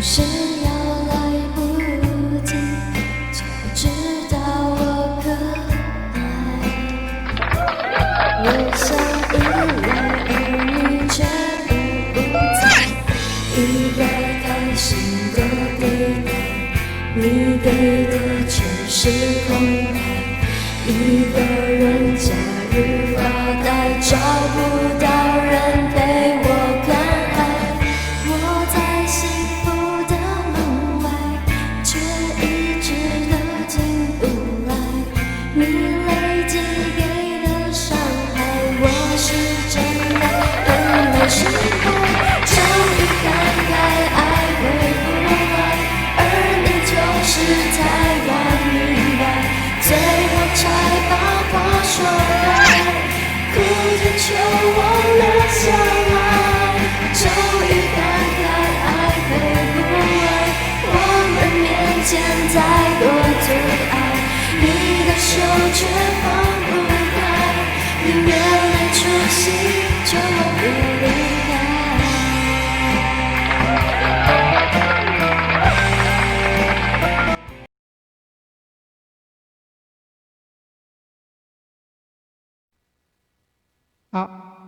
是要来不及，就知道我可爱。我想依赖，而你却不在，一个开心的对待，你给的却是空白。一个人假日发呆，找不到人陪我看海。我在幸福的门外，却一直都进不来。你累积给的伤害，我是真的眼泪失败。终于感慨爱回不来，而你就是太晚明白。最后才把话说开，哭着求我留下来。终于感慨爱回不来，我们面前再多阻碍，你的手却放不开，宁愿没出息，就别离开。好，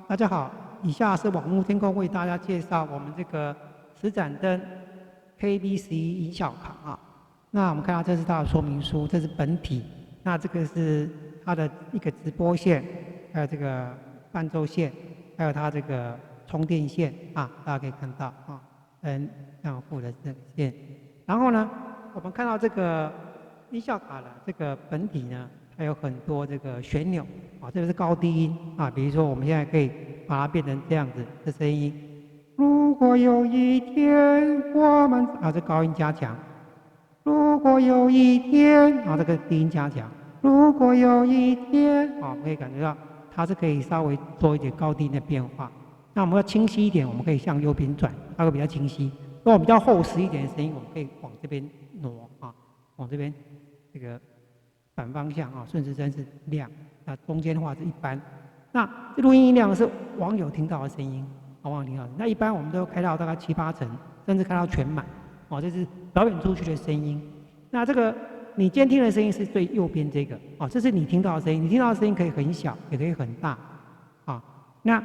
大家好，以下是网络天空为大家介绍我们这个磁盏灯 KB11音效卡啊。那我们看到这是它的说明书，这是本体，那这个是它的一个直播线，还有这个伴奏线，还有它这个充电线啊，大家可以看到啊，N 两副的这个线。然后呢，我们看到这个音效卡的这个本体呢，它有很多这个旋钮啊，这个是高低音啊，比如说我们现在可以把它变成这样子的声音。如果有一天我们啊，这高音加强。如果有一天啊，这个低音加强。如果有一天啊，我们可以感觉到它是可以稍微做一点高低音的变化。那我们要清晰一点，我们可以向右边转，它会比较清晰。如果比较厚实一点的声音，我们可以往这边挪啊，往这边这个反方向啊，顺时针是亮，那中间的话是一般。那这录音音量是网友听到的声音，网友听到的。那一般我们都开到大概7、8成，甚至开到全满。哦，这是表演出去的声音。那这个你监听的声音是最右边这个，哦，这是你听到的声音。你听到的声音可以很小，也可以很大，啊，那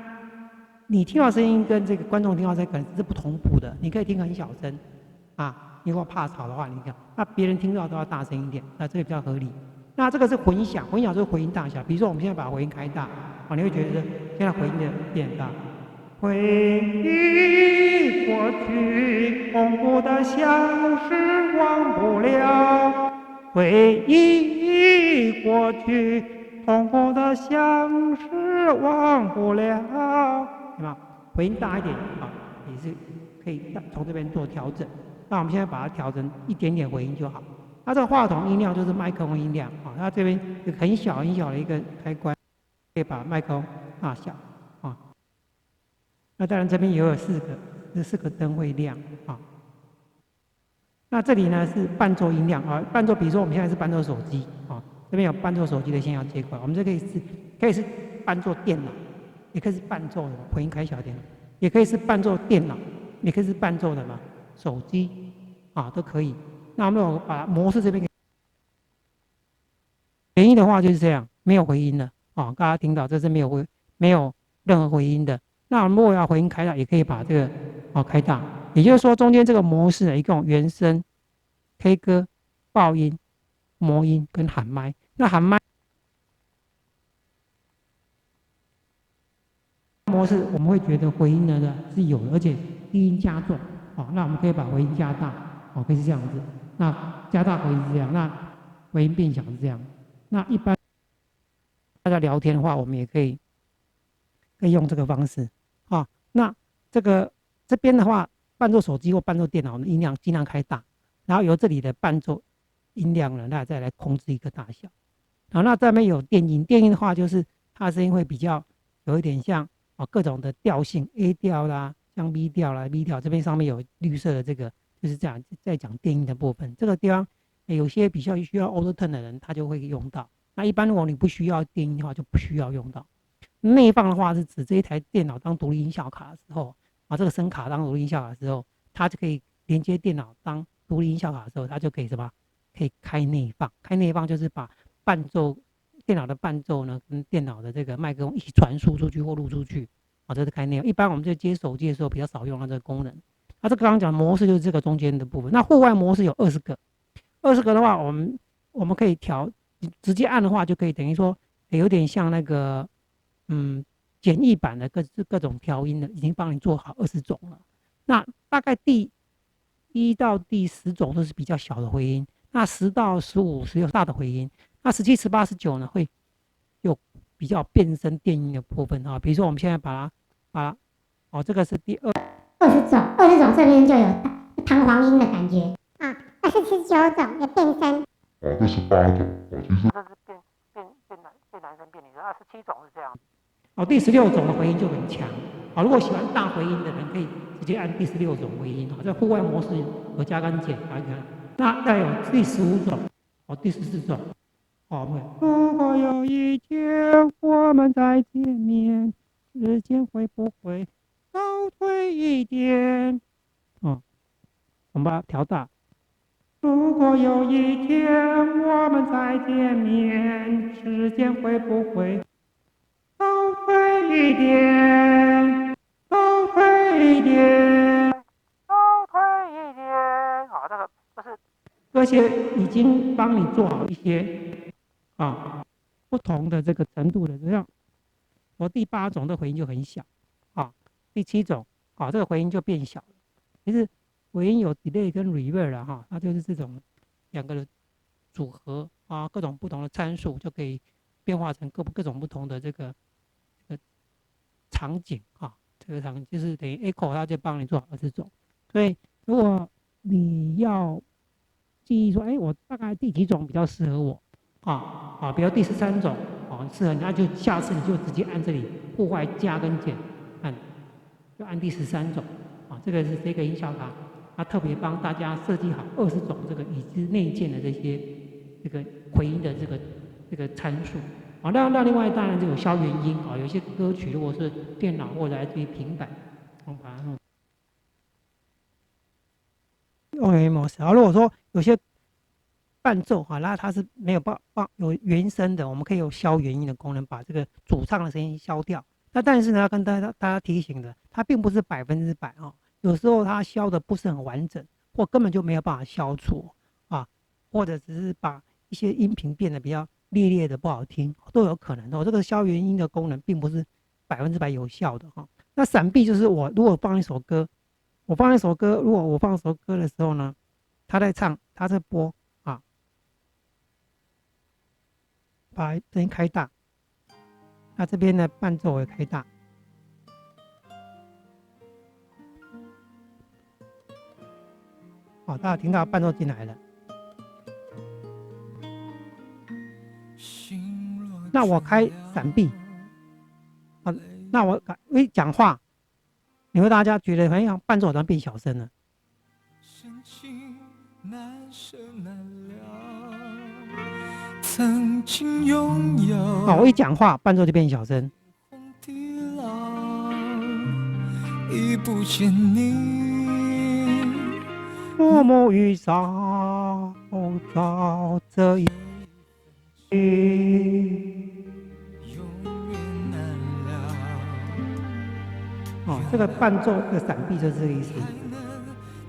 你听到的声音跟这个观众听到的声音可能是不同步的。你可以听很小声，啊，你如果怕吵的话，你看，那别人听到都要大声一点，那这个比较合理。那这个是混响，混响就是回音大小。比如说我们现在把回音开大，啊，你会觉得现在回音的变大。回忆过去，痛苦的相是忘不了。回忆过去，痛苦的相是忘不了。对吗？回音大一点啊，也是可以从这边做调整。那我们现在把它调成一点点回音就好。那这个话筒音量就是麦克风音量啊，它这边有很小很小的一个开关，可以把麦克风大小啊。那当然这边也有4个，这4个灯会亮啊。那这里呢是伴奏音量啊，伴奏比如说我们现在是伴奏手机啊，这边有伴奏手机的线要接过来，我们这可以是伴奏电脑，也可以是伴奏的回音开小点，也可以是伴奏电脑，也可以是伴奏的嘛手机啊都可以。那我们如果把模式这边给原因的话就是这样，没有回音了啊，大家听到这是没有任何回音的。那我们如果要回音开大，也可以把这个开大，也就是说中间这个模式呢，一共原声、K 歌、爆音、模音跟喊麦。那喊麦模式我们会觉得回音呢是有的，而且低音加重哦，那我们可以把回音加大哦，可以是这样子。那加大回音是这样，那回音变小是这样。那一般大家聊天的话，我们也可以用这个方式啊。那这边的话，伴奏手机或伴奏电脑，我们音量尽量开大，然后由这里的伴奏音量呢，那再来控制一个大小。好，那这边有电音，电音的话就是它的声音会比较有一点像各种的调性 ，A 调啦，像 B 调啦 ，B 调这边上面有绿色的这个，就是这样在讲电音的部分。这个地方有些比较需要 auto tune 的人，他就会用到。那一般如果你不需要电音的话，就不需要用到。内放的话是指这一台电脑当独立音效卡的时候，这个声卡当独立音效卡的时候，它就可以连接电脑当独立音效卡的时候，它就可以什么？可以开内放。开内放就是把伴奏电脑的伴奏呢跟电脑的这个麦克风一起传输出去或录出去。这是开内放。一般我们在接手机的时候比较少用到这个功能。那这个刚刚讲的模式就是这个中间的部分。那户外模式有20个，20个的话，我们可以调，直接按的话就可以等于说有点像那个简易版的各种调音的，已经帮你做好20种了。那大概第1到第10种都是比较小的回音，那10到15、16大的回音，那17、18、19呢会有比较变声电音的部分啊。比如说我们现在把它这个是第20种，20种这边就有弹簧音的感觉啊，29种有变声。这是8种，这是变男生变女生，27种是这样。第16种的回音就很强。如果喜欢大回音的人，可以直接按第16种回音。在户外模式有加跟减，大家看。那再有第15种，第14种。如果有一天我们再见面，时间会不会倒退一点？我们把它调大。如果有一天我们再见面，时间会不会倒退一点？倒退一点，倒退一点。这些已经帮你做好一些不同的这个程度的，这样。第8种的回音就很小第7种这个回音就变小了。其实回音有 delay 跟 reverb 了它就是这种2个的组合各种不同的参数就可以变化成各种不同的这个场景这个场景就是等于 echo 它就帮你做好20种。所以如果你要记忆说，我大概第几种比较适合我比如第13种适合你，那就下次你就直接按这里户外加跟减就按第13种这个是这个音效卡，它特别帮大家设计好20种这个已知内建的这些这个回音的这个参数那另外当然就有消元音有一些歌曲如果是电脑或者来自于平板把它弄用原音模式。如果说有些伴奏那它是没有有原声的，我们可以有消元音的功能，把这个主唱的声音消掉。那但是呢，要跟大家提醒的，它并不是100%有时候它消的不是很完整，或根本就没有办法消除或者只是把一些音频变得比较烈的不好听，都有可能这个消元音的功能并不是100%有效的那闪避就是如果放一首歌，如果我放一首歌的时候呢，他在唱，他在播把声音开大，那这边的伴奏也开大。大家听到伴奏进来了。那我开闪避那我讲话，你会大家觉得好像伴奏好像变小声了。曾经拥有我一讲话伴奏就变小声。已不见你，默默与朝朝这一永远难了。这个伴奏的闪避就是这个意思。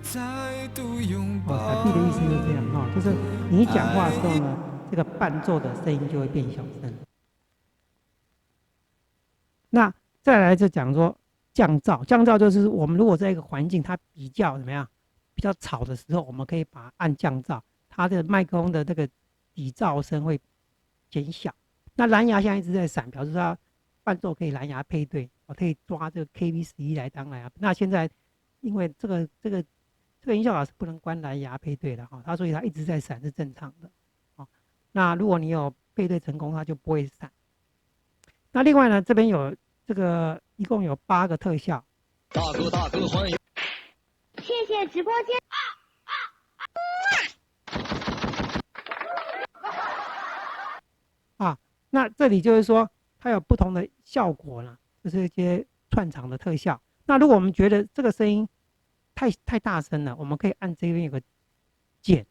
再度拥抱闪避的意思就是这样就是你一讲话的时候呢，这个伴奏的声音就会变小声。那再来就讲说降噪，降噪就是我们如果在一个环境它比较怎么样，比较吵的时候，我们可以把它按降噪，它的麦克风的这个底噪声会减小。那蓝牙现在一直在闪，表示它伴奏可以蓝牙配对，可以抓这个 KV11来当蓝牙。那现在因为这个音效卡是不能关蓝牙配对的所以它一直在闪是正常的那如果你有配对成功，它就不会闪。那另外呢，这边有这个一共有8个特效。大哥欢迎！谢谢直播间。那这里就是说它有不同的效果呢，就是一些串场的特效。那如果我们觉得这个声音太大声了，我们可以按这边有个键，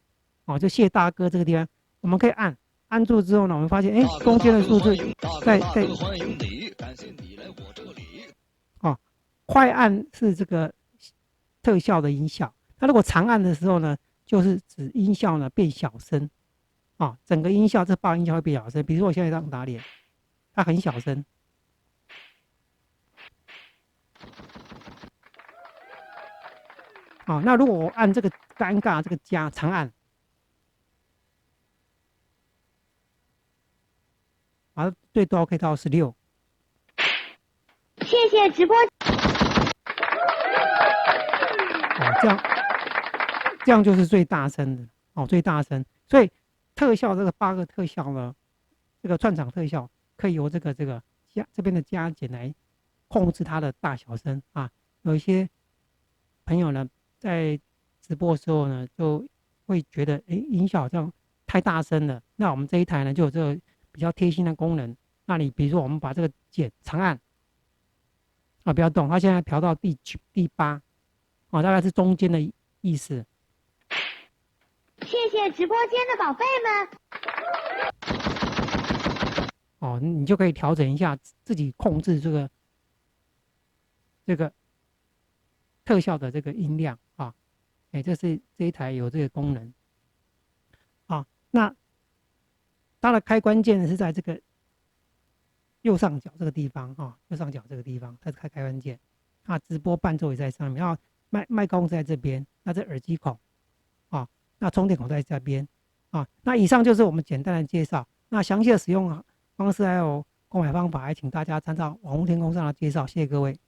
哦，就谢大哥这个地方，我们可以按住之后呢，我们发现，哎，中间的数字在欢迎你，感谢你来我这里。哦，快按是这个特效的音效，那如果长按的时候呢，就是指音效呢变小声，啊，整个音效这8个音效会变小声。比如说我现在这样打脸，它很小声。哦，那如果我按这个尴尬这个加长按，啊，最多可以到16。谢谢直播。哦，这样就是最大声的哦，最大声。所以特效这个8个特效呢，这个串场特效可以由这个这边的加减来控制它的大小声啊。有一些朋友呢在直播的时候呢，就会觉得音效好像太大声了。那我们这一台呢就有这个比较贴心的功能。那你比如说我们把这个键长按啊，不要动，它现在调到第8。哦，大概是中间的意思。谢谢直播间的宝贝们。哦，你就可以调整一下自己控制这个特效的这个音量啊。这是这一台有这个功能。啊，那它的开关键是在这个右上角这个地方啊，右上角这个地方它是开关键。啊，直播伴奏也在上面，然后麦克风在这边，那这耳机孔，啊，那充电口在这边，啊，那以上就是我们简单的介绍。那详细的使用方式还有购买方法，还请大家参照网络天空上的介绍。谢谢各位。